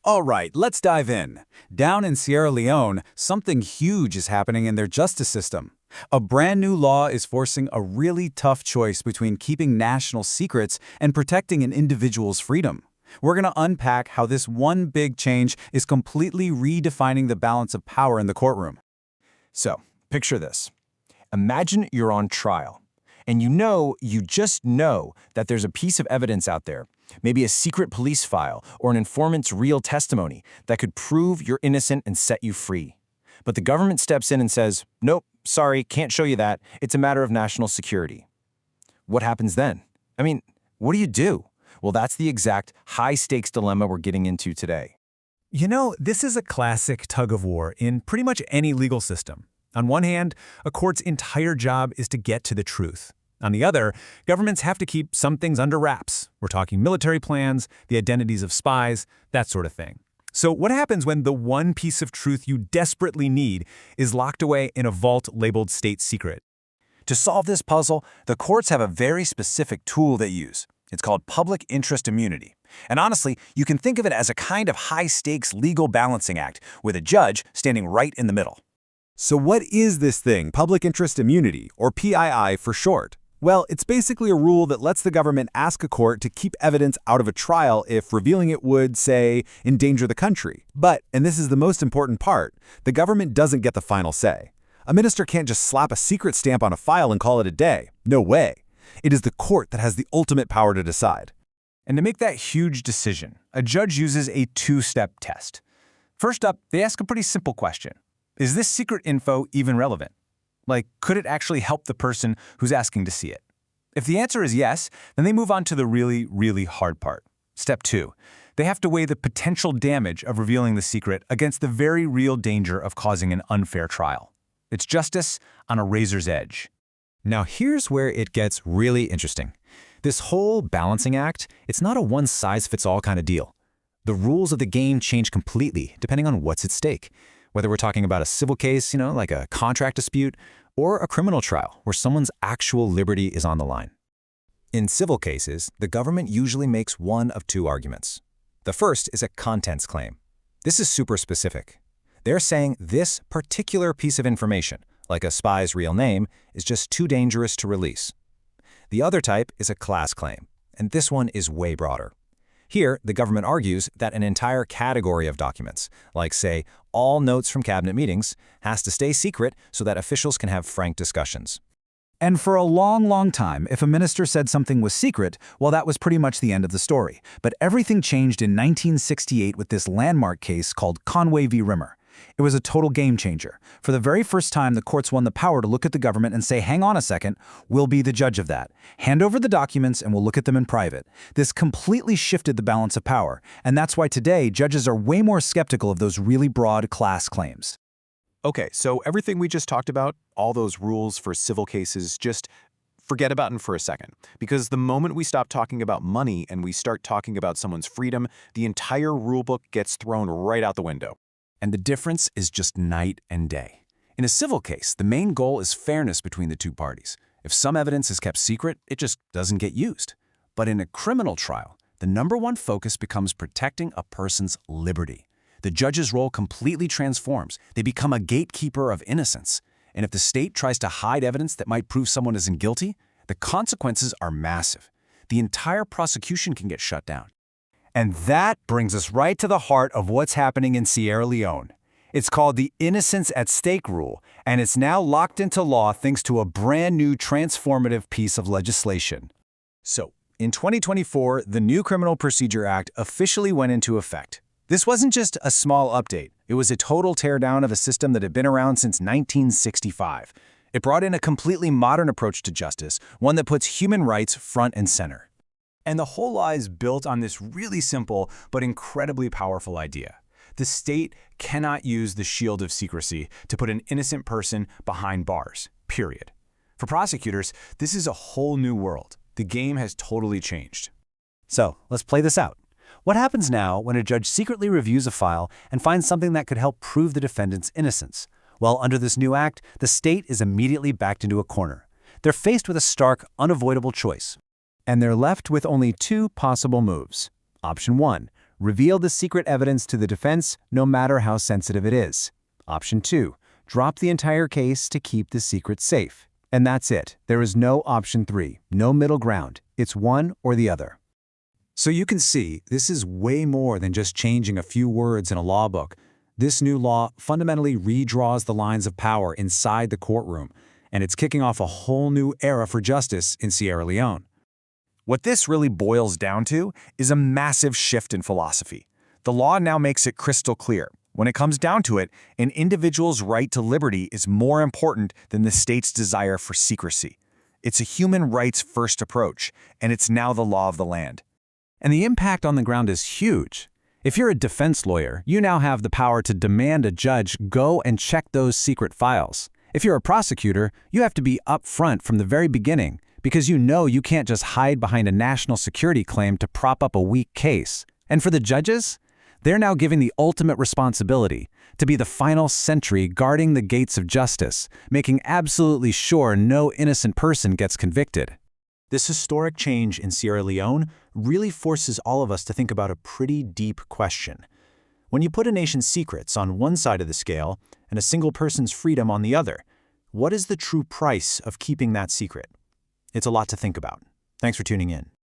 All right, let's dive in. Down in Sierra Leone, something huge is happening in their justice system. A brand new law is forcing a really tough choice between keeping national secrets and protecting an individual's freedom. We're going to unpack how this one big change is completely redefining the balance of power in the courtroom. So, picture this. Imagine you're on trial, and you just know that there's a piece of evidence out there, maybe a secret police file or an informant's real testimony that could prove you're innocent and set you free. But the government steps in and says, nope, sorry, can't show you that. It's a matter of national security. What happens then? What do you do? Well, that's the exact high-stakes dilemma we're getting into today. This is a classic tug-of-war in pretty much any legal system. On one hand, a court's entire job is to get to the truth. On the other, governments have to keep some things under wraps. We're talking military plans, the identities of spies, that sort of thing. So what happens when the one piece of truth you desperately need is locked away in a vault labeled state secret? To solve this puzzle, the courts have a very specific tool they use. It's called public interest immunity. And honestly, you can think of it as a kind of high-stakes legal balancing act with a judge standing right in the middle. So what is this thing, public interest immunity, or PII for short? Well, it's basically a rule that lets the government ask a court to keep evidence out of a trial if revealing it would, say, endanger the country. But, and this is the most important part, the government doesn't get the final say. A minister can't just slap a secret stamp on a file and call it a day. No way. It is the court that has the ultimate power to decide. And to make that huge decision, a judge uses a two-step test. First up, they ask a pretty simple question. Is this secret info even relevant? Like, could it actually help the person who's asking to see it? If the answer is yes, then they move on to the really, really hard part. Step 2. They have to weigh the potential damage of revealing the secret against the very real danger of causing an unfair trial. It's justice on a razor's edge. Now here's where it gets really interesting. This whole balancing act, it's not a one-size-fits-all kind of deal. The rules of the game change completely depending on what's at stake. Whether we're talking about a civil case, like a contract dispute, or a criminal trial where someone's actual liberty is on the line. In civil cases, the government usually makes one of two arguments. The first is a contents claim. This is super specific. They're saying this particular piece of information, like a spy's real name, is just too dangerous to release. The other type is a class claim, and this one is way broader. Here, the government argues that an entire category of documents, like, say, all notes from cabinet meetings, has to stay secret so that officials can have frank discussions. And for a long, long time, if a minister said something was secret, well, that was pretty much the end of the story. But everything changed in 1968 with this landmark case called Conway v. Rimmer. It was a total game changer. For the very first time, the courts won the power to look at the government and say, hang on a second, we'll be the judge of that. Hand over the documents and we'll look at them in private. This completely shifted the balance of power, and that's why today judges are way more skeptical of those really broad class claims. Okay, so everything we just talked about, all those rules for civil cases, just forget about them for a second. Because the moment we stop talking about money and we start talking about someone's freedom, the entire rulebook gets thrown right out the window. And the difference is just night and day. In a civil case, the main goal is fairness between the two parties. If some evidence is kept secret, it just doesn't get used. But in a criminal trial, the number one focus becomes protecting a person's liberty. The judge's role completely transforms. They become a gatekeeper of innocence. And if the state tries to hide evidence that might prove someone isn't guilty, the consequences are massive. The entire prosecution can get shut down. And that brings us right to the heart of what's happening in Sierra Leone. It's called the Innocence at Stake Rule, and it's now locked into law thanks to a brand new transformative piece of legislation. So, in 2024, the new Criminal Procedure Act officially went into effect. This wasn't just a small update. It was a total teardown of a system that had been around since 1965. It brought in a completely modern approach to justice, one that puts human rights front and center. And the whole law is built on this really simple but incredibly powerful idea. The state cannot use the shield of secrecy to put an innocent person behind bars, period. For prosecutors, this is a whole new world. The game has totally changed. So, let's play this out. What happens now when a judge secretly reviews a file and finds something that could help prove the defendant's innocence? Well, under this new act, the state is immediately backed into a corner. They're faced with a stark, unavoidable choice. And they're left with only two possible moves. Option 1, Reveal the secret evidence to the defense, no matter how sensitive it is. Option 2. Drop the entire case to keep the secret safe. And that's it. There is no option 3, no middle ground. It's one or the other. So you can see, this is way more than just changing a few words in a law book. This new law fundamentally redraws the lines of power inside the courtroom, and it's kicking off a whole new era for justice in Sierra Leone. What this really boils down to is a massive shift in philosophy. The law now makes it crystal clear. When it comes down to it, an individual's right to liberty is more important than the state's desire for secrecy. It's a human rights-first approach, and it's now the law of the land. And the impact on the ground is huge. If you're a defense lawyer, you now have the power to demand a judge go and check those secret files. If you're a prosecutor, you have to be upfront from the very beginning because you know you can't just hide behind a national security claim to prop up a weak case. And for the judges, they're now given the ultimate responsibility to be the final sentry guarding the gates of justice, making absolutely sure no innocent person gets convicted. This historic change in Sierra Leone really forces all of us to think about a pretty deep question. When you put a nation's secrets on one side of the scale and a single person's freedom on the other, what is the true price of keeping that secret? It's a lot to think about. Thanks for tuning in.